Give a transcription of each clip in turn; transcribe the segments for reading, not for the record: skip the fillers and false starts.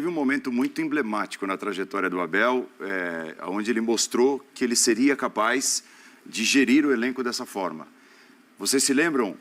teve um momento muito emblemático na trajetória do Abel, onde ele mostrou que ele seria capaz de gerir o elenco dessa forma. Vocês se lembram,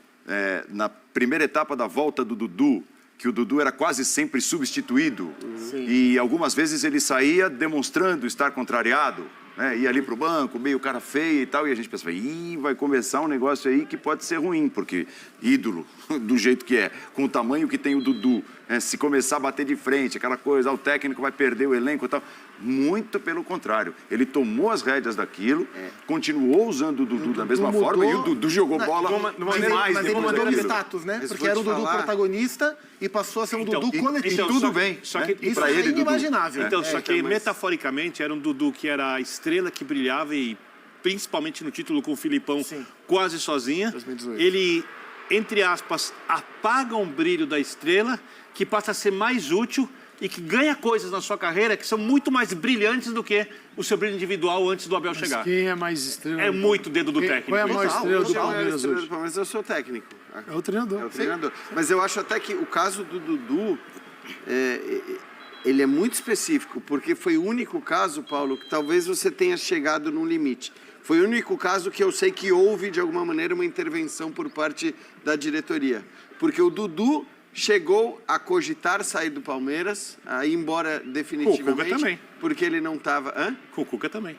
na primeira etapa da volta do Dudu, que o Dudu era quase sempre substituído? Sim. E algumas vezes ele saía demonstrando estar contrariado, né? Ia ali para o banco, meio cara feia e tal, e a gente pensava, vai começar um negócio aí que pode ser ruim, porque ídolo, do jeito que é, com o tamanho que tem o Dudu, né? Se começar a bater de frente, aquela coisa, o técnico vai perder o elenco e tal. Muito pelo contrário, ele tomou as rédeas daquilo, continuou usando o Dudu da mesma forma, e o Dudu jogou bola demais. Mas ele mudou o status, né? Porque era o Dudu protagonista e passou a ser um Dudu coletivo. Então, tudo bem. Só que isso é inimaginável. Então, só que metaforicamente era um Dudu que era a estrela que brilhava e principalmente no título com o Filipão, quase sozinha. 2018. Ele, entre aspas, apaga um brilho da estrela que passa a ser mais útil e que ganha coisas na sua carreira que são muito mais brilhantes do que o seu brilho individual antes do Abel chegar. Quem é mais estrela? É muito dedo do técnico. Qual é a maior estrela do Palmeiras hoje? Mas eu sou técnico. É o treinador. É o treinador. Mas eu acho até que o caso do Dudu, ele é muito específico, porque foi o único caso, Paulo, que talvez você tenha chegado num limite. Foi o único caso que eu sei que houve, de alguma maneira, uma intervenção por parte da diretoria. Porque o Dudu chegou a cogitar sair do Palmeiras, a ir embora definitivamente. Com o Cuca também. Porque ele não estava... Hã? Com o Cuca também.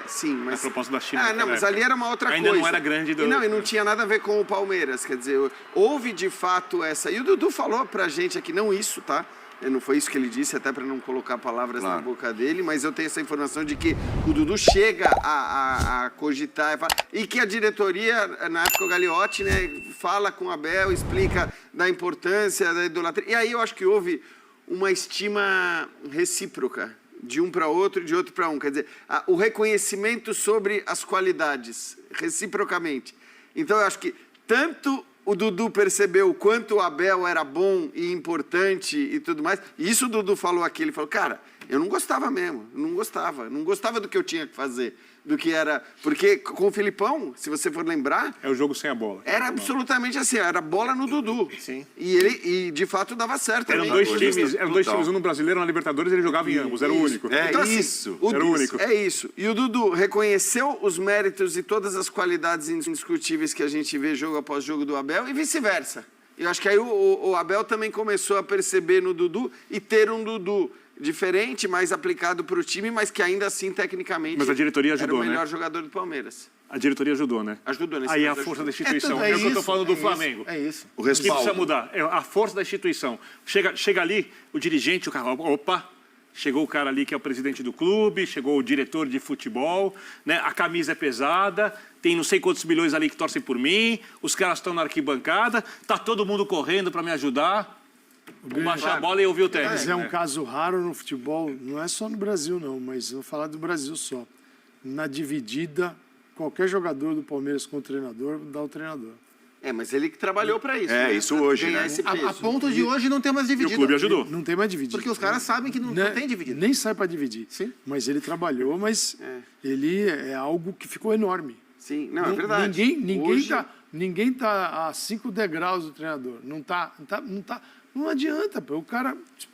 Sim, mas... A proposta da China. não, mas ali era uma outra coisa. Ainda não era grande do... E não tinha nada a ver com o Palmeiras, quer dizer, houve de fato essa... E o Dudu falou pra gente aqui, não isso, tá? Não foi isso que ele disse, até para não colocar palavras na boca dele, mas eu tenho essa informação de que o Dudu chega a cogitar e que a diretoria, na época o Gagliotti, né, fala com o Abel, explica da importância da idolatria. E aí eu acho que houve uma estima recíproca, de um para outro e de outro para um. Quer dizer, o reconhecimento sobre as qualidades, reciprocamente. Então eu acho que tanto o Dudu percebeu o quanto o Abel era bom e importante e tudo mais. E isso o Dudu falou aqui, ele falou, cara, eu não gostava mesmo, não gostava do que eu tinha que fazer, do que era... Porque com o Filipão, se você for lembrar... É o jogo sem a bola. Era absolutamente assim, era bola no Dudu. Sim. E de fato dava certo. Eram dois times, um no Brasileiro, um na Libertadores, ele jogava em ambos, era o único. Então, assim, era o único. É isso. E o Dudu reconheceu os méritos e todas as qualidades indiscutíveis que a gente vê jogo após jogo do Abel e vice-versa. Eu acho que aí o Abel também começou a perceber no Dudu e ter um Dudu diferente, mais aplicado para o time, mas que ainda assim, tecnicamente, mas a diretoria ajudou, era o melhor jogador do Palmeiras. A diretoria ajudou, né? Ajudou nesse Aí caso, a força ajudou. da instituição. É É o que eu estou isso, falando do isso, Flamengo. É isso. O O que respaldo. precisa mudar? É a força da instituição. Chega ali, o dirigente, o cara, opa, chegou o cara ali que é o presidente do clube, chegou o diretor de futebol, né? A camisa é pesada, tem não sei quantos milhões ali que torcem por mim, os caras estão na arquibancada, tá todo mundo correndo para me ajudar. Baixar a bola e ouvir o técnico. Mas é um caso raro no futebol, não é só no Brasil não, mas eu vou falar do Brasil só. Na dividida, qualquer jogador do Palmeiras com o treinador, dá o treinador. Mas ele que trabalhou para isso. né? Isso hoje, Ganhar né? esse peso. A ponto de hoje não ter mais E o dividido. clube ajudou. Não tem mais dividido. Porque os caras sabem que não tem dividido. Nem sai para dividir. Sim. Mas ele trabalhou, mas ele é algo que ficou enorme. Sim, não, é verdade. Ninguém tá a 5 degraus do treinador. Não adianta, pô. O cara, tipo,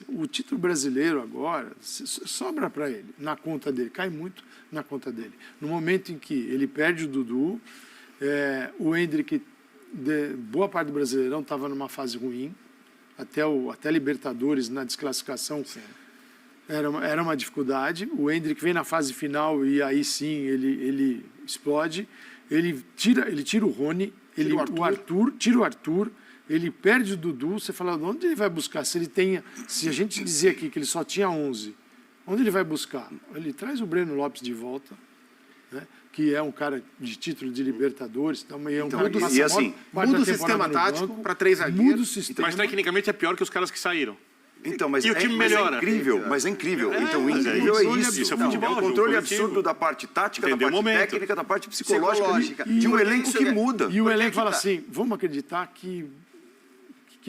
o título brasileiro agora sobra para ele, na conta dele, cai muito na conta dele. No momento em que ele perde o Dudu, o Endrick, boa parte do Brasileirão estava numa fase ruim, até Libertadores na desclassificação. Sim. Era uma dificuldade. O Endrick vem na fase final e aí sim ele explode. Ele tira o Rony, tira o Arthur, ele perde o Dudu. Você fala, onde ele vai buscar? Se a gente dizia aqui que ele só tinha 11, onde ele vai buscar? Ele traz o Breno Lopes de volta, né? Que é um cara de título de Libertadores. Muda o sistema tático para 3 zagueiros. Mas tecnicamente é pior que os caras que saíram. Então, mas E o time melhora. Mas é incrível. Então, o incrível é isso. Isso é futebol, É um controle coletivo. absurdo da parte tática, Entendeu da parte o momento. técnica, da parte psicológica. E De um o elenco que muda. E o elenco fala assim, vamos acreditar que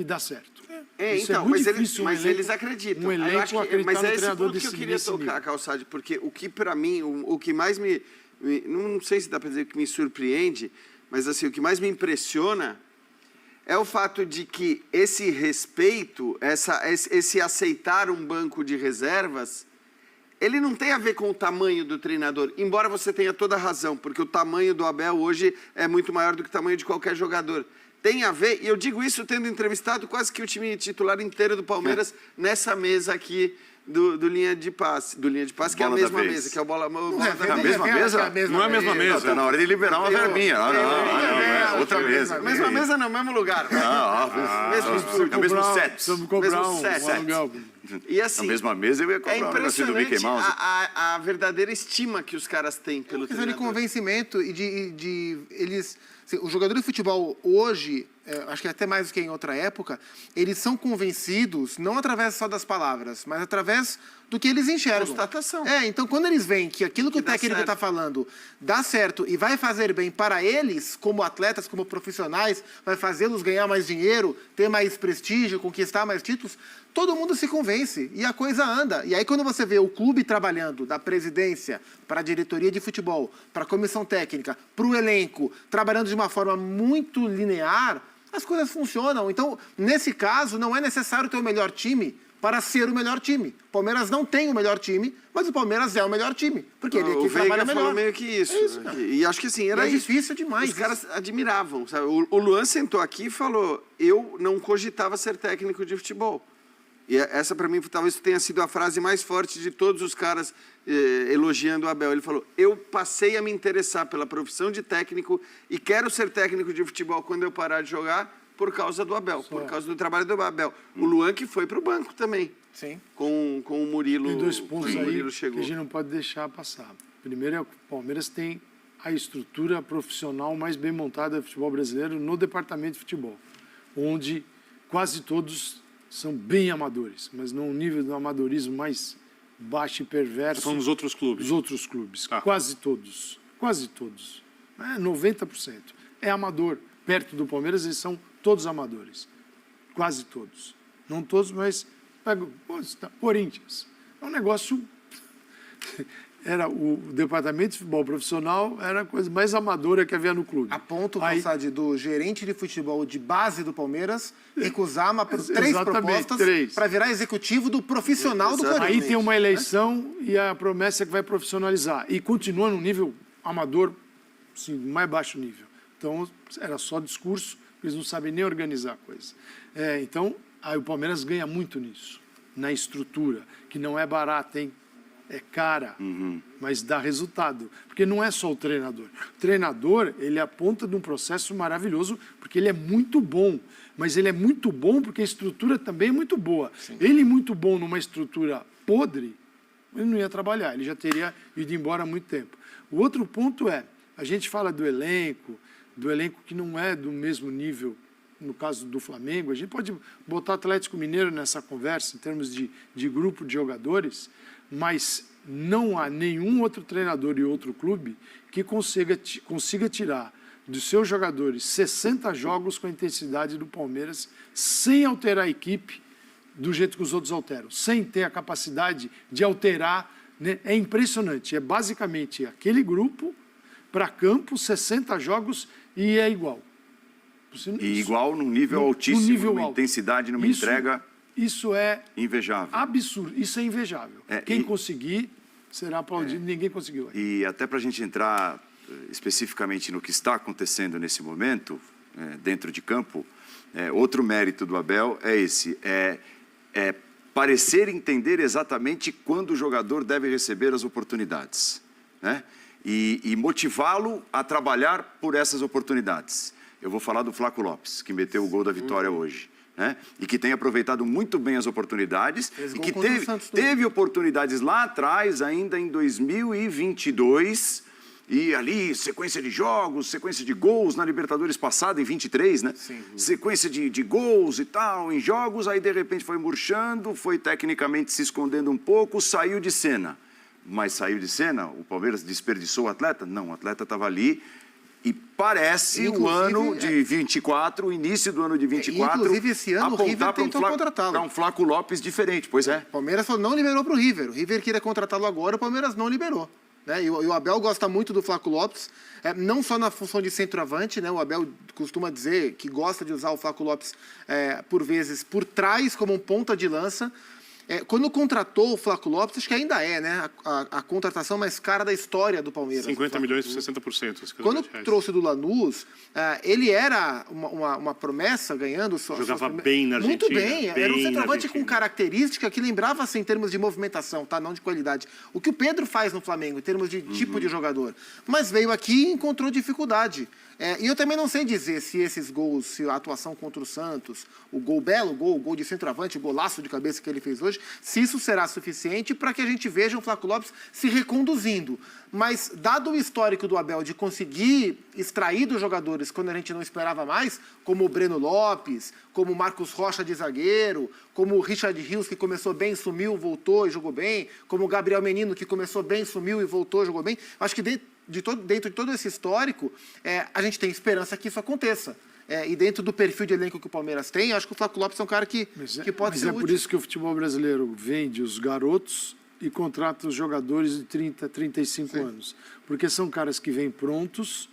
dá certo. Isso Então, muito difícil, mas eles acreditam. Um elenco acreditar mas no é esse treinador ponto que eu queria desse tocar, nível. Calçade, porque o que para mim, o que mais não sei se dá para dizer que me surpreende, mas assim, o que mais me impressiona é o fato de que esse respeito, esse aceitar um banco de reservas, ele não tem a ver com o tamanho do treinador, embora você tenha toda a razão, porque o tamanho do Abel hoje é muito maior do que o tamanho de qualquer jogador. Tem a ver, e eu digo isso tendo entrevistado quase que o time titular inteiro do Palmeiras nessa mesa aqui do Linha de Passe. Do Linha de Passe, que é a mesma mesa, que é o Bola da É a mesma mesa? Não é a mesma mesa. Está na hora de liberar uma verbinha. Outra mesa. Mesma mesa não, mesmo lugar. Mesmo estúdio. É o mesmo set. Precisamos cobrar Mesmo um set. aluguel. E assim, Na mesma mesa eu ia comprar é um negocinho do Mickey impressionante Mouse. a verdadeira estima que os caras têm pelo Questão de treinador. convencimento e de eles... Assim, o jogador de futebol hoje, acho que até mais do que em outra época, eles são convencidos não através só das palavras, mas através do que eles enxergam. Constatação. Então quando eles veem que aquilo que o dá técnico certo. está falando dá certo e vai fazer bem para eles, como atletas, como profissionais, vai fazê-los ganhar mais dinheiro, ter mais prestígio, conquistar mais títulos, todo mundo se convence e a coisa anda. E aí quando você vê o clube trabalhando da presidência para a diretoria de futebol, para a comissão técnica, para o elenco, trabalhando de uma forma muito linear, as coisas funcionam. Então, nesse caso, não é necessário ter o melhor time para ser o melhor time. O Palmeiras não tem o melhor time, mas o Palmeiras é o melhor time, porque ele O aqui trabalha Veiga melhor. falou meio que isso. E acho que assim, era É isso. difícil demais. Os caras admiravam. Sabe? O Luan sentou aqui e falou, eu não cogitava ser técnico de futebol. E essa, para mim, talvez tenha sido a frase mais forte de todos os caras elogiando o Abel. Ele falou, eu passei a me interessar pela profissão de técnico e quero ser técnico de futebol quando eu parar de jogar por causa do Abel, por causa do trabalho do Abel. O Luan que foi para o banco também, Sim. com o Murilo. Tem dois pontos o aí Murilo que chegou. a gente não pode deixar passar. Primeiro é que o Palmeiras tem a estrutura profissional mais bem montada do futebol brasileiro no departamento de futebol, onde quase todos são bem amadores, mas num nível de amadorismo mais baixo e perverso. São nos outros clubes. Dos outros clubes, Ah. quase todos. 90%. É amador. Perto do Palmeiras, eles são todos amadores. Quase todos. Não todos, mas... Pega, Corinthians. É um negócio... Era o departamento de futebol profissional, era a coisa mais amadora que havia no clube. A ponto, Aí- Calçade, do gerente de futebol de base do Palmeiras recusar três Exatamente, propostas três. para virar executivo do profissional do Corinthians. Aí tem uma eleição e a promessa é que vai profissionalizar. E continua num nível amador, assim, mais baixo nível. Então, era só discurso, eles não sabem nem organizar a coisa. Então, aí o Palmeiras ganha muito nisso, na estrutura, que não é barata, hein? É cara, mas dá resultado. Porque não é só o treinador. O treinador, ele é a ponta de um processo maravilhoso, porque ele é muito bom. Mas ele é muito bom porque a estrutura também é muito boa. Sim. Ele muito bom numa estrutura podre, ele não ia trabalhar, ele já teria ido embora há muito tempo. O outro ponto é, a gente fala do elenco que não é do mesmo nível, no caso do Flamengo, a gente pode botar Atlético Mineiro nessa conversa, em termos de grupo de jogadores, mas não há nenhum outro treinador e outro clube que consiga tirar dos seus jogadores 60 jogos com a intensidade do Palmeiras, sem alterar a equipe do jeito que os outros alteram, sem ter a capacidade de alterar, né? É impressionante, é basicamente aquele grupo para campo, 60 jogos e é igual. E igual num nível altíssimo, nível numa alto. intensidade, numa Isso- entrega Isso é invejável. absurdo, isso é invejável. Quem conseguir será aplaudido, ninguém conseguiu. E até para a gente entrar especificamente no que está acontecendo nesse momento, dentro de campo, outro mérito do Abel é esse, parecer entender exatamente quando o jogador deve receber as oportunidades, né? E motivá-lo a trabalhar por essas oportunidades. Eu vou falar do Flaco Lopes, que meteu o gol da vitória hoje, né? E que tem aproveitado muito bem as oportunidades e gol que contra o Santos também. teve oportunidades lá atrás, ainda em 2022, e ali sequência de jogos, sequência de gols na Libertadores passada, em 23, né? Sim. Sequência de gols e tal, em jogos, aí de repente foi murchando, foi tecnicamente se escondendo um pouco, saiu de cena. Mas saiu de cena? O Palmeiras desperdiçou o atleta? Não, o atleta estava ali. E parece o Inclusive, ano de 24, o início do ano de 24, inclusive, esse ano o River apontar para tentou contratá-lo. um Flaco Lopes diferente, pois é. O Palmeiras não liberou para o River. O River queria contratá-lo agora, o Palmeiras não liberou. né? E o Abel gosta muito do Flaco Lopes, não só na função de centroavante, né? O Abel costuma dizer que gosta de usar o Flaco Lopes, por vezes, por trás, como um ponta de lança. Quando contratou o Flaco Lopes, acho que ainda né? A contratação mais cara da história do Palmeiras. 50 milhões por 60%. Quando trouxe do Lanús, ele era uma promessa, ganhando... Jogava bem na Argentina. Muito bem. Era um centroavante com característica que lembrava, assim, em termos de movimentação, tá? Não de qualidade. O que o Pedro faz no Flamengo, em termos de tipo de jogador. Mas veio aqui e encontrou dificuldade. E eu também não sei dizer se esses gols, se a atuação contra o Santos, o gol de centroavante, o golaço de cabeça que ele fez hoje, se isso será suficiente para que a gente veja o Flaco Lopes se reconduzindo. Mas, dado o histórico do Abel de conseguir extrair dos jogadores quando a gente não esperava mais, como o Breno Lopes, como o Marcos Rocha de zagueiro, como o Richard Rios, que começou bem, sumiu, voltou e jogou bem, como o Gabriel Menino, que começou bem, sumiu e voltou e jogou bem, acho que dentro de todo esse histórico, a gente tem esperança que isso aconteça. E dentro do perfil de elenco que o Palmeiras tem, acho que o Flaco Lopes é um cara que pode ser útil. Mas é por isso que o futebol brasileiro vende os garotos e contrata os jogadores de 30, 35 anos. Porque são caras que vêm prontos,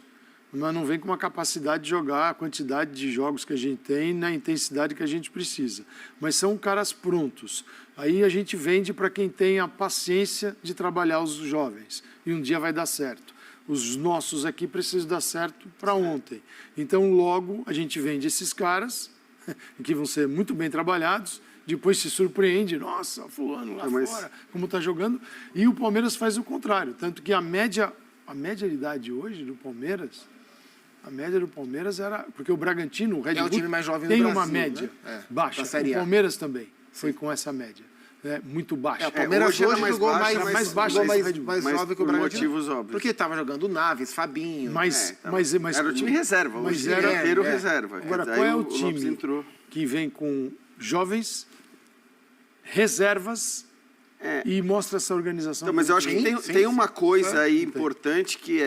mas não vêm com uma capacidade de jogar a quantidade de jogos que a gente tem na intensidade que a gente precisa. Mas são caras prontos. Aí a gente vende para quem tem a paciência de trabalhar os jovens. E um dia vai dar certo. Os nossos aqui precisam dar certo para ontem. Então, logo, a gente vende esses caras, que vão ser muito bem trabalhados, depois se surpreende, nossa, fulano lá fora, como está jogando, e o Palmeiras faz o contrário. Tanto que a média de idade hoje do Palmeiras, era... Porque o Bragantino, o Red Bull, o time mais jovem tem do uma Brasil, média baixa. Série O A. Palmeiras também foi com essa média. Muito baixa. O Palmeiras hoje jogou mais baixo, mais jovem que o Bragantino. Motivos óbvios. Porque estava jogando Naves, Fabinho. Era o time reserva. Mas era inteiro reserva. Agora, qual é o time que vem com jovens, reservas e mostra essa organização? Então, mas eu acho que tem uma coisa aí importante que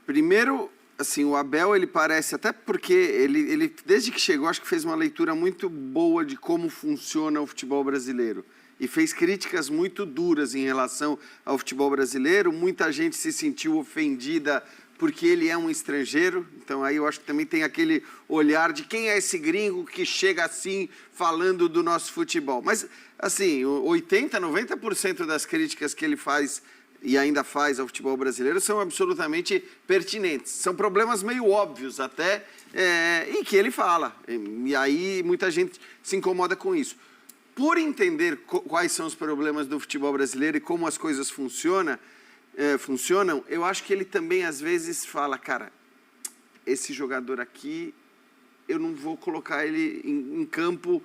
primeiro, assim, o Abel, ele parece, até porque ele desde que chegou, acho que fez uma leitura muito boa de como funciona o futebol brasileiro. E fez críticas muito duras em relação ao futebol brasileiro. Muita gente se sentiu ofendida porque ele é um estrangeiro. Então, aí eu acho que também tem aquele olhar de quem é esse gringo que chega assim falando do nosso futebol. Mas, assim, 80%, 90% das críticas que ele faz e ainda faz ao futebol brasileiro são absolutamente pertinentes. São problemas meio óbvios até, e que ele fala. E aí muita gente se incomoda com isso. Por entender quais são os problemas do futebol brasileiro e como as coisas funcionam, eu acho que ele também, às vezes, fala, cara, esse jogador aqui, eu não vou colocar ele em campo,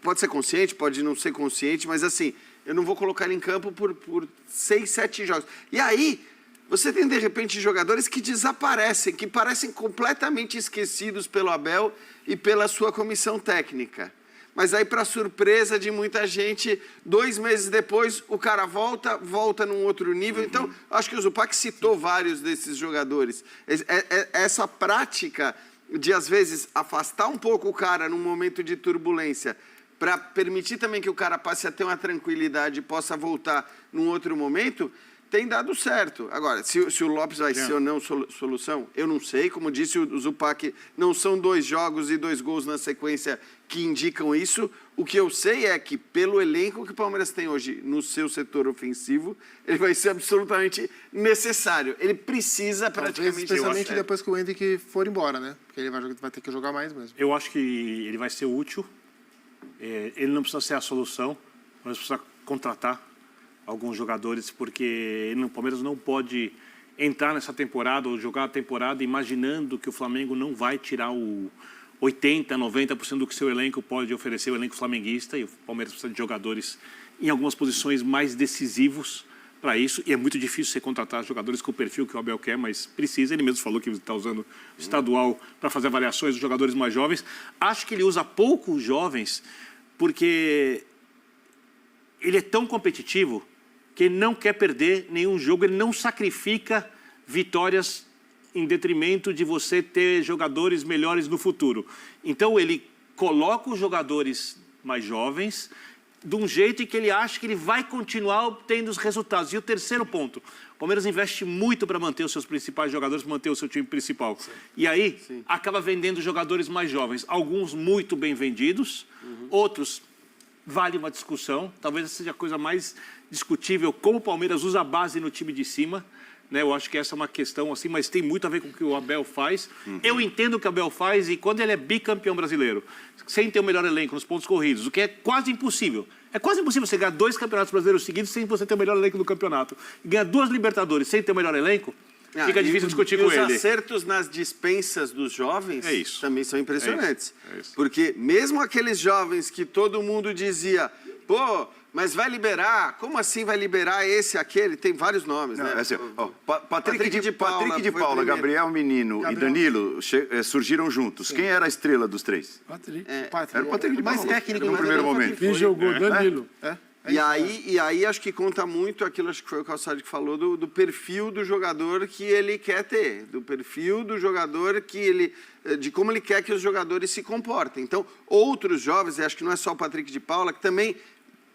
pode ser consciente, pode não ser consciente, mas assim, eu não vou colocar ele em campo por 6, 7 jogos. E aí, você tem, de repente, jogadores que desaparecem, que parecem completamente esquecidos pelo Abel e pela sua comissão técnica. Mas aí, para surpresa de muita gente, 2 meses depois, o cara volta num outro nível. Então, acho que o Zupac citou vários desses jogadores. Essa prática de, às vezes, afastar um pouco o cara num momento de turbulência, para permitir também que o cara passe a ter uma tranquilidade e possa voltar num outro momento, tem dado certo. Agora, se o Lopes vai ser ou não solução, eu não sei. Como disse o Zupac, não são 2 jogos e 2 gols na sequência que indicam isso. O que eu sei é que, pelo elenco que o Palmeiras tem hoje no seu setor ofensivo, ele vai ser absolutamente necessário. Ele precisa praticamente... Especialmente depois que o Henrique for embora, né? Porque ele vai ter que jogar mais mesmo. Eu acho que ele vai ser útil. Ele não precisa ser a solução, mas precisa contratar alguns jogadores, porque o Palmeiras não pode entrar nessa temporada ou jogar a temporada imaginando que o Flamengo não vai tirar o 80%, 90% do que seu elenco pode oferecer, o elenco flamenguista, e o Palmeiras precisa de jogadores em algumas posições mais decisivos para isso, e é muito difícil você contratar jogadores com o perfil que o Abel quer, mas precisa. Ele mesmo falou que está usando o estadual para fazer avaliações dos jogadores mais jovens. Acho que ele usa pouco os jovens porque ele é tão competitivo que ele não quer perder nenhum jogo, ele não sacrifica vitórias em detrimento de você ter jogadores melhores no futuro. Então, ele coloca os jogadores mais jovens, de um jeito em que ele acha que ele vai continuar obtendo os resultados. E o terceiro ponto, o Palmeiras investe muito para manter os seus principais jogadores, manter o seu time principal. Sim. E aí, acaba vendendo jogadores mais jovens. Alguns muito bem vendidos, outros vale uma discussão. Talvez essa seja a coisa mais discutível, como o Palmeiras usa a base no time de cima. Né, eu acho que essa é uma questão assim, mas tem muito a ver com o que o Abel faz. Eu entendo o que o Abel faz e quando ele é bicampeão brasileiro, sem ter o melhor elenco nos pontos corridos, o que é quase impossível. É quase impossível você ganhar 2 campeonatos brasileiros seguidos sem você ter o melhor elenco do campeonato. E ganhar 2 Libertadores sem ter o melhor elenco, fica difícil discutir com ele. Os acertos nas dispensas dos jovens também são impressionantes. Porque mesmo aqueles jovens que todo mundo dizia, pô, mas vai liberar? Como assim vai liberar esse, aquele? Tem vários nomes, né? Assim, Patrick de Paula, Gabriel Menino e Danilo surgiram juntos. Quem era a estrela dos 3? Patrick. Era o Patrick de Paula. Mais técnico no primeiro momento. Quem jogou? Danilo. E aí acho que conta muito aquilo, acho que foi o Calçado que falou, do perfil do jogador que ele quer ter, do perfil do jogador que ele, de como ele quer que os jogadores se comportem. Então, outros jovens, e acho que não é só o Patrick de Paula, que também,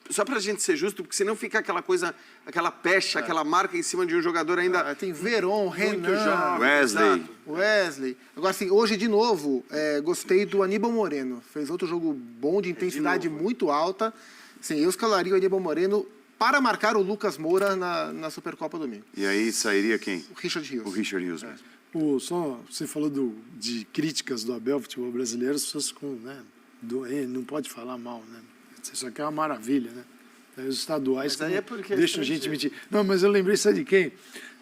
só para a gente ser justo, porque senão fica aquela coisa, aquela pecha, aquela marca em cima de um jogador ainda... Tem Veron, Renan, Wesley. Wesley. Agora, assim, hoje, de novo, gostei do Aníbal Moreno. Fez outro jogo bom, de intensidade muito alta. Sim, eu escalaria o Aníbal Moreno para marcar o Lucas Moura na Supercopa domingo. E aí sairia quem? O Richard Rios. O Richard Rios mesmo. Só você falou de críticas do Abel ao futebol brasileiro, as pessoas ficam, né, não pode falar mal, né? Isso aqui é uma maravilha, né? Os estaduais deixam a gente mentir. Não, mas eu lembrei, sabe de quem?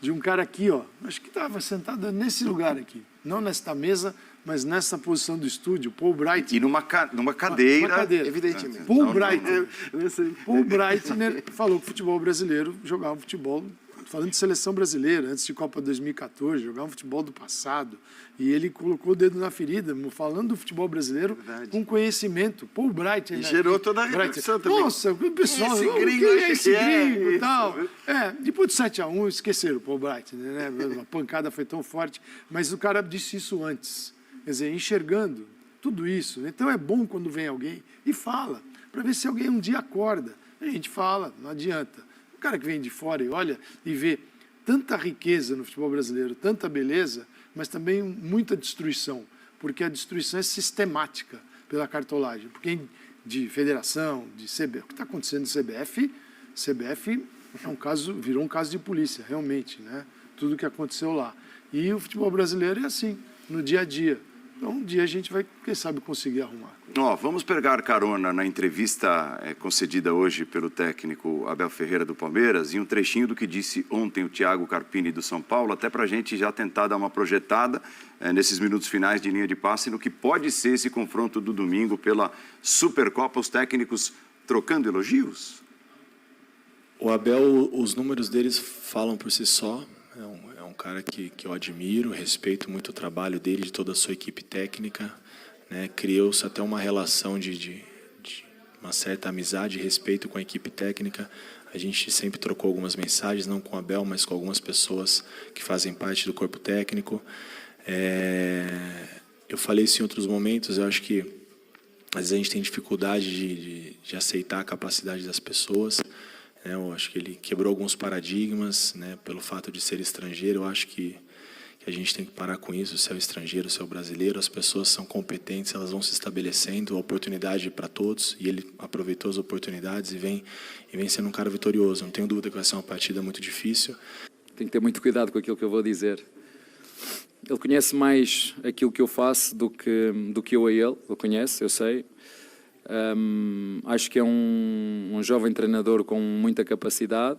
De um cara aqui, ó. Acho que estava sentado nesse lugar aqui. Não nesta mesa, mas nessa posição do estúdio, Paul Bright. E numa cadeira. Uma cadeira. Evidentemente. Paul Breitner falou que o futebol brasileiro jogava futebol, falando de seleção brasileira, antes de Copa 2014, jogava futebol do passado. E ele colocou o dedo na ferida, falando do futebol brasileiro com conhecimento. Paul Bright. E gerou toda a repercussão também. Nossa, o pessoal, esse gringo, esse gringo e tal. Depois do 7-1, esqueceram o Paul Bright, né? A pancada foi tão forte. Mas o cara disse isso antes. Quer dizer, enxergando tudo isso. Então é bom quando vem alguém e fala, para ver se alguém um dia acorda. A gente fala, não adianta. O cara que vem de fora e olha e vê tanta riqueza no futebol brasileiro, tanta beleza, mas também muita destruição, porque a destruição é sistemática pela cartolagem. Porque de federação, de CBF, o que está acontecendo no CBF é um caso, virou um caso de polícia, realmente, né? Tudo que aconteceu lá. E o futebol brasileiro é assim, no dia a dia. Então, um dia a gente vai, quem sabe, conseguir arrumar. Vamos pegar carona na entrevista concedida hoje pelo técnico Abel Ferreira do Palmeiras e um trechinho do que disse ontem o Thiago Carpini do São Paulo, até para a gente já tentar dar uma projetada nesses minutos finais de linha de passe no que pode ser esse confronto do domingo pela Supercopa, os técnicos trocando elogios. O Abel, os números deles falam por si só. É um cara que eu admiro, respeito muito o trabalho dele, de toda a sua equipe técnica. Né? Criou-se até uma relação de uma certa amizade e respeito com a equipe técnica. A gente sempre trocou algumas mensagens, não com o Abel, mas com algumas pessoas que fazem parte do corpo técnico. Eu falei isso em outros momentos, eu acho que às vezes a gente tem dificuldade de aceitar a capacidade das pessoas. Eu acho que ele quebrou alguns paradigmas, né, pelo fato de ser estrangeiro. Eu acho que a gente tem que parar com isso, se é o estrangeiro, se é o brasileiro. As pessoas são competentes, elas vão se estabelecendo, a oportunidade para todos, e ele aproveitou as oportunidades e vem sendo um cara vitorioso. Não tenho dúvida que vai ser uma partida muito difícil. Tenho que ter muito cuidado com aquilo que eu vou dizer. Ele conhece mais aquilo que eu faço do que eu a ele. Ele conhece, eu sei. Acho que é um jovem treinador com muita capacidade.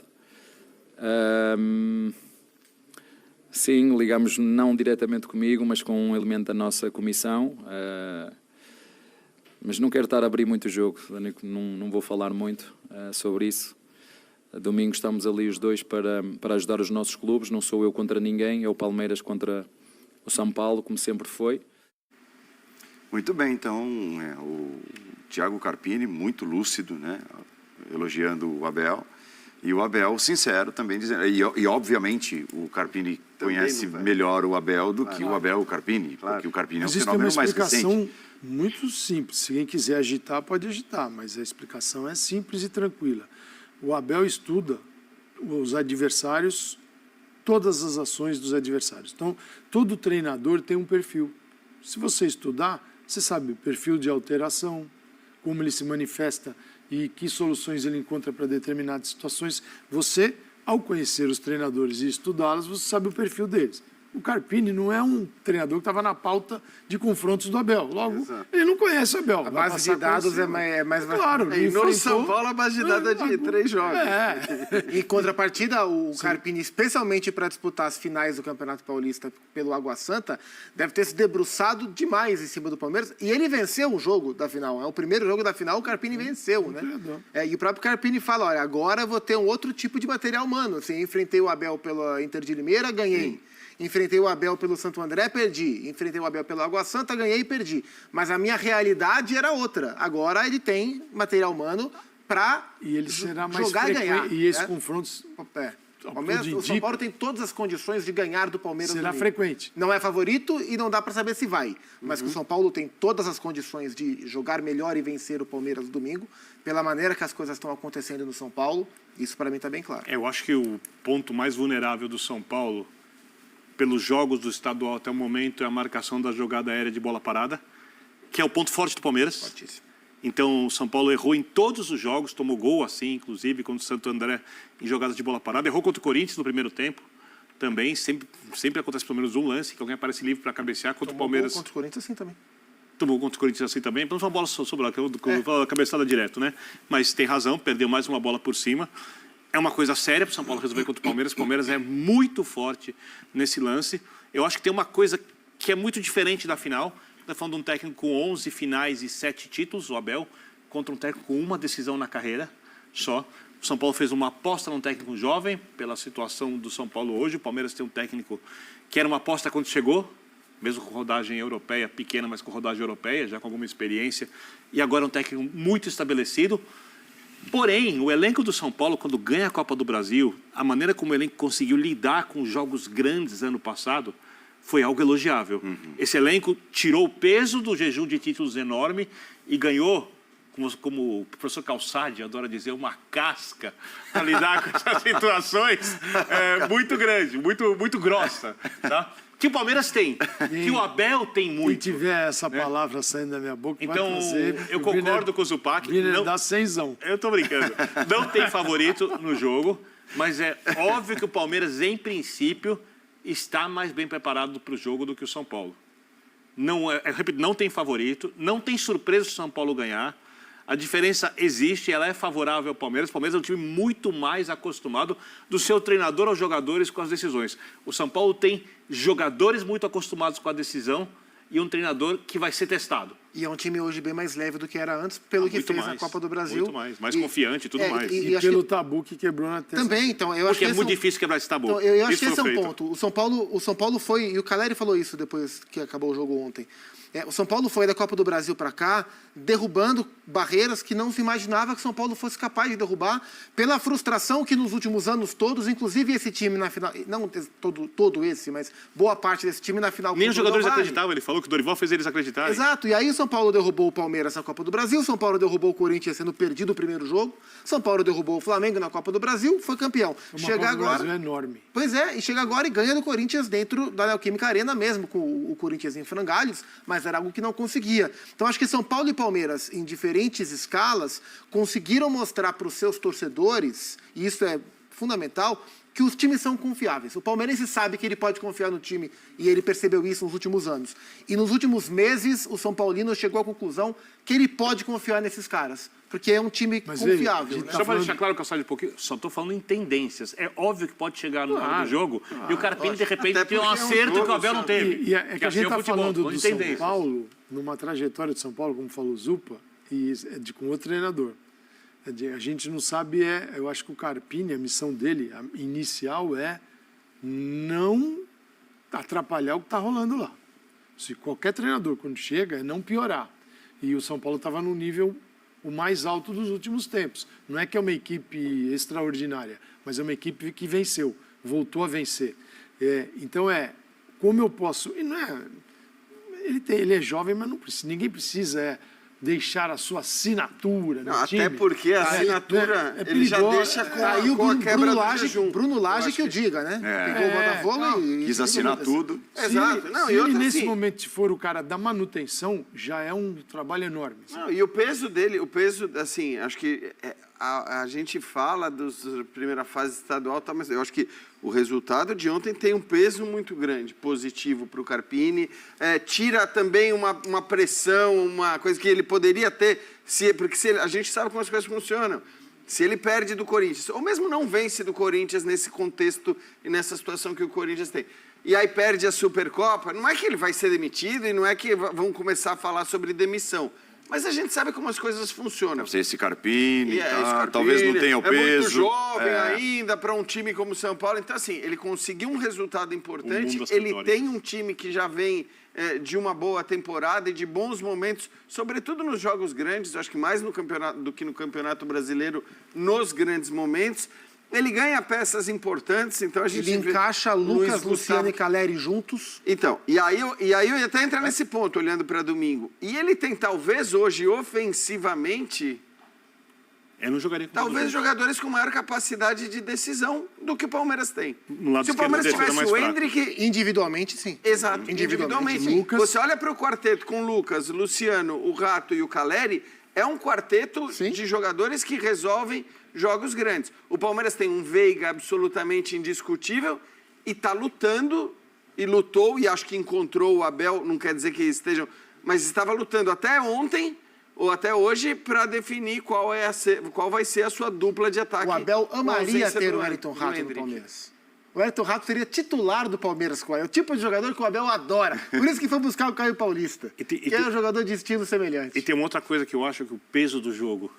Sim, ligamos não diretamente comigo, mas com um elemento da nossa comissão. Mas não quero estar a abrir muito o jogo, não vou falar muito sobre isso. Domingo estamos ali os dois para ajudar os nossos clubes, não sou eu contra ninguém, é o Palmeiras contra o São Paulo, como sempre foi. Muito bem, então, o Thiago Carpini, muito lúcido, né, elogiando o Abel, e o Abel sincero também, dizendo, e obviamente o Carpini também conhece melhor o Abel do que o Abel o Carpini, porque o Carpini é um fenômeno mais recente. Muito simples. Se quem quiser agitar, pode agitar, mas a explicação é simples e tranquila. O Abel estuda os adversários, todas as ações dos adversários. Então, todo treinador tem um perfil. Se você estudar, você sabe o perfil de alteração, como ele se manifesta e que soluções ele encontra para determinadas situações. Você, ao conhecer os treinadores e estudá-los, você sabe o perfil deles. O Carpini não é um treinador que estava na pauta de confrontos do Abel. Logo, ele não conhece o Abel. A base de dados é mais... Claro, E no São Paulo, a base de dados é de 3 jogos. Em contrapartida, o Carpini, especialmente para disputar as finais do Campeonato Paulista pelo Água Santa, deve ter se debruçado demais em cima do Palmeiras. E ele venceu o jogo da final. É o primeiro jogo da final, o Carpini venceu, né? E o próprio Carpini fala, olha, agora eu vou ter um outro tipo de material humano. Assim, enfrentei o Abel pela Inter de Limeira, ganhei. Enfrentei o Abel pelo Santo André, perdi. Enfrentei o Abel pelo Água Santa, ganhei e perdi. Mas a minha realidade era outra. Agora ele tem material humano para jogar e ganhar. E esses confrontos... O São Paulo tem todas as condições de ganhar do Palmeiras. Será frequente. Não é favorito e não dá para saber se vai. Mas que o São Paulo tem todas as condições de jogar melhor e vencer o Palmeiras no domingo, pela maneira que as coisas estão acontecendo no São Paulo, isso para mim está bem claro. Eu acho que o ponto mais vulnerável do São Paulo, pelos jogos do estadual até o momento, é a marcação da jogada aérea de bola parada, que é o ponto forte do Palmeiras. Fortíssimo. Então, o São Paulo errou em todos os jogos, tomou gol assim, inclusive, contra o Santo André, em jogadas de bola parada. Errou contra o Corinthians no primeiro tempo, também. Sempre acontece pelo menos um lance, que alguém aparece livre para cabecear. Contra o Palmeiras. Contra o Corinthians assim também. Tomou contra o Corinthians assim também. Não foi uma bola sobrou, a cabeçada direto, né? Mas tem razão, perdeu mais uma bola por cima. É uma coisa séria para o São Paulo resolver contra o Palmeiras. O Palmeiras é muito forte nesse lance. Eu acho que tem uma coisa que é muito diferente da final. Nós falando de um técnico com 11 finais e 7 títulos, o Abel, contra um técnico com uma decisão na carreira só. O São Paulo fez uma aposta num técnico jovem, pela situação do São Paulo hoje. O Palmeiras tem um técnico que era uma aposta quando chegou, mesmo com rodagem europeia, pequena, mas com rodagem europeia, já com alguma experiência. E agora é um técnico muito estabelecido. Porém, o elenco do São Paulo, quando ganha a Copa do Brasil, a maneira como o elenco conseguiu lidar com os jogos grandes ano passado, foi algo elogiável. Esse elenco tirou o peso do jejum de títulos enorme e ganhou, como o professor Calçade adora dizer, uma casca para lidar com essas situações muito grande, muito grossa. Tá? Que o Palmeiras tem, que o Abel tem muito. Se tiver essa palavra saindo da minha boca, então, vai fazer... Eu concordo com o Zupac. Não dá cenzão. Eu estou brincando. Não tem favorito no jogo, mas é óbvio que o Palmeiras, em princípio, está mais bem preparado para o jogo do que o São Paulo. Eu repito, não tem favorito, não tem surpresa se o São Paulo ganhar. A diferença existe, ela é favorável ao Palmeiras. O Palmeiras é um time muito mais acostumado do seu treinador aos jogadores com as decisões. O São Paulo tem jogadores muito acostumados com a decisão e um treinador que vai ser testado. E é um time hoje bem mais leve do que era antes, pelo que fez na Copa do Brasil. Muito mais confiante e tudo mais. E pelo tabu que quebrou na terça. Também, então, eu acho que é muito difícil quebrar esse tabu. Então, eu acho que esse é um ponto. O São Paulo foi, e o Caleri falou isso depois que acabou o jogo ontem. O São Paulo foi da Copa do Brasil para cá, derrubando barreiras que não se imaginava que o São Paulo fosse capaz de derrubar, pela frustração que nos últimos anos todos, inclusive esse time na final, não todo esse, mas boa parte desse time na final. Nem os jogadores acreditavam, ele falou que o Dorival fez eles acreditarem. Exato, e aí o São Paulo derrubou o Palmeiras na Copa do Brasil, São Paulo derrubou o Corinthians sendo perdido o primeiro jogo, São Paulo derrubou o Flamengo na Copa do Brasil, foi campeão. Chega agora, Brasil é enorme. Pois é, e chega agora e ganha do Corinthians dentro da Neoquímica Arena mesmo, com o Corinthians em frangalhos, mas era algo que não conseguia. Então acho que São Paulo e Palmeiras, em diferentes escalas, conseguiram mostrar para os seus torcedores, e isso é fundamental, que os times são confiáveis. O palmeirense sabe que ele pode confiar no time e ele percebeu isso nos últimos anos. E nos últimos meses, o São Paulino chegou à conclusão que ele pode confiar nesses caras, porque é um time confiável. Né? Só para deixar claro que eu saio de pouquinho, só estou falando em tendências. É óbvio que pode chegar no final do jogo e o Carpini, de repente, tem um acerto que o Abel não teve. É que a gente está falando do São Paulo, numa trajetória de São Paulo, como falou o Zupa, e com outro treinador. A gente não sabe, eu acho que o Carpini, a missão dele, a inicial é não atrapalhar o que está rolando lá. Se qualquer treinador, quando chega, é não piorar. E o São Paulo estava no nível o mais alto dos últimos tempos. Não é que é uma equipe extraordinária, mas é uma equipe que venceu, voltou a vencer. Então como eu posso... E não é... ele é jovem, mas não precisa, ninguém precisa deixar a sua assinatura no time. Até porque a assinatura, ele já deixa com a quebra do jejum. Bruno Lage que eu diga, né? Pegou o Botafogo e... Quis assinar tudo. Exato. Se ele, nesse momento, for o cara da manutenção, já é um trabalho enorme. Não, e o peso dele, assim, acho que a gente fala da primeira fase estadual, tá, mas eu acho que o resultado de ontem tem um peso muito grande, positivo para o Carpini, tira também uma pressão, uma coisa que ele poderia ter, porque a gente sabe como as coisas funcionam. Se ele perde do Corinthians, ou mesmo não vence do Corinthians nesse contexto e nessa situação que o Corinthians tem, e aí perde a Supercopa, não é que ele vai ser demitido e não é que vão começar a falar sobre demissão. Mas a gente sabe como as coisas funcionam. Esse Carpini, esse Carpini, talvez não tenha o peso. É muito jovem ainda para um time como o São Paulo. Então, assim, ele conseguiu um resultado importante. Ele tem um time que já vem de uma boa temporada e de bons momentos, sobretudo nos jogos grandes. Eu acho que mais no campeonato do que no Campeonato Brasileiro, nos grandes momentos. Ele ganha peças importantes, então a gente... Ele encaixa Lucas, Luciano e Caleri juntos. Então, e aí eu ia até entrar nesse ponto, olhando para domingo. E ele tem, talvez, hoje, ofensivamente... Eu não jogaria com talvez jogadores com maior capacidade de decisão do que o Palmeiras tem. Se o Palmeiras tivesse o Endrick... Individualmente, sim. Exato, individualmente. Lucas... Você olha para o quarteto com Lucas, Luciano, o Rato e o Caleri, é um quarteto de jogadores que resolvem jogos grandes. O Palmeiras tem um Veiga absolutamente indiscutível e está lutando, e lutou, e acho que encontrou o Abel, não quer dizer que estejam, mas estava lutando até ontem, ou até hoje, para definir qual vai ser a sua dupla de ataque. O Abel amaria ter o Wellington Rato no Palmeiras. O Wellington Rato seria titular do Palmeiras. É o tipo de jogador que o Abel adora. Por isso que foi buscar o Caio Paulista, que é um jogador de estilo semelhante. E tem uma outra coisa que eu acho que o peso do jogo...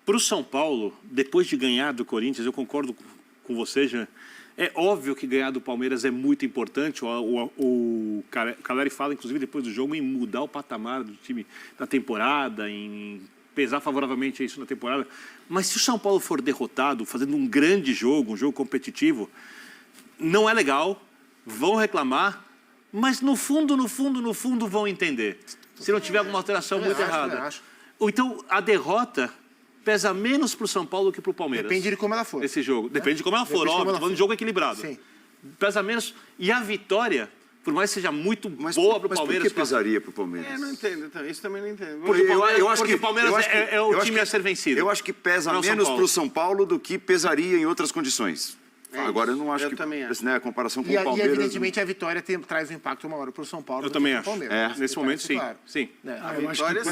Para o São Paulo, depois de ganhar do Corinthians, eu concordo com você, Jean, é óbvio que ganhar do Palmeiras é muito importante. O Caleri fala, inclusive, depois do jogo, em mudar o patamar do time da temporada, em pesar favoravelmente isso na temporada. Mas se o São Paulo for derrotado, fazendo um grande jogo, um jogo competitivo, não é legal, vão reclamar, mas no fundo vão entender. Se não tiver alguma alteração muito errada. Ou então, a derrota pesa menos para o São Paulo do que para o Palmeiras. Depende de como ela for. Esse jogo. Depende de como ela for, óbvio. Estou falando de jogo equilibrado. Sim. Pesa menos. E a vitória, por mais que seja muito boa para o Palmeiras... Mas por que pesaria para o Palmeiras? Eu não entendo, então. Isso também não entendo. Porque o Palmeiras é o time a ser vencido. Eu acho que pesa menos para o São Paulo do que pesaria em outras condições. Agora, eu não acho que a comparação com o Palmeiras... E, evidentemente, a vitória traz um impacto maior para o São Paulo. Eu também acho. Nesse momento, sim. Claro. Sim. A vitória,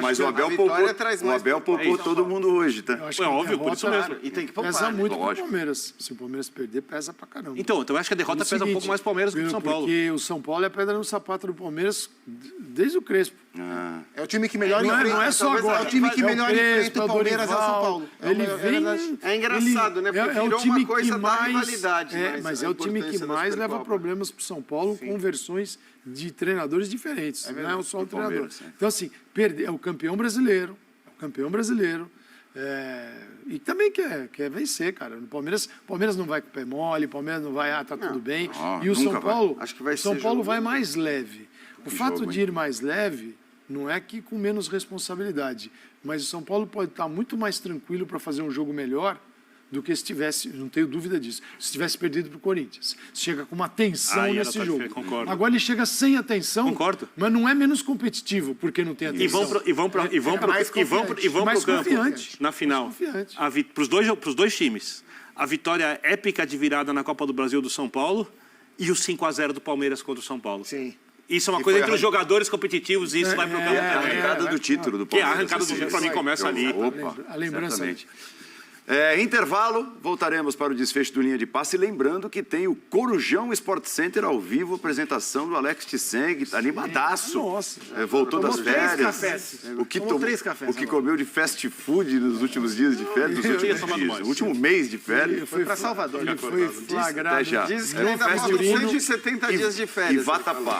mas o Abel poupou todo mundo hoje, tá? É óbvio, por isso mesmo. E tem que poupar. Pesa muito pro Palmeiras. Se o Palmeiras perder, pesa pra caramba. Então eu acho que a derrota pesa um pouco mais pro Palmeiras do que pro São Paulo. Porque o São Paulo é pedra no sapato do Palmeiras desde o Crespo. É o time que melhor enfrenta. Não é só agora. É o time que melhor enfrenta o Palmeiras, é o São Paulo. Ele vem... É engraçado, né? Porque virou uma coisa da rivalidade. Mas é o time que mais leva problemas para o São Paulo com versões de treinadores diferentes. Não é só o treinador. Então, assim, é o campeão brasileiro. E também quer vencer, cara. O Palmeiras não vai com o pé mole, o Palmeiras não vai, tá tudo bem. E o São Paulo, São Paulo vai mais leve. O fato de ir mais leve não é que com menos responsabilidade, mas o São Paulo pode estar muito mais tranquilo para fazer um jogo melhor do que se tivesse, não tenho dúvida disso, se tivesse perdido para o Corinthians. Chega com uma tensão nesse jogo. Concordo. Agora ele chega sem a tensão, concordo, mas não é menos competitivo porque não tem a tensão. E vão para o campo na final. Para os dois times. A vitória épica de virada na Copa do Brasil do São Paulo e o 5-0 do Palmeiras contra o São Paulo. Sim. Isso é uma coisa entre os jogadores competitivos e isso vai para o campo. É a arrancada do título do Palmeiras. Que a arrancada do título, para mim, começa ali. Opa, a lembrança. Certamente. Intervalo, voltaremos para o desfecho do Linha de Passe. Lembrando que tem o Corujão Sport Center ao vivo, apresentação do Alex Tseng, animadaço. Nossa. Voltou das férias. 3 cafés. O que comeu de fast food nos últimos dias de férias, no último mês de férias. Foi para Salvador. Ele foi flagrado. Até já. Diz que ainda faltam 170 dias de férias. E Vatapá.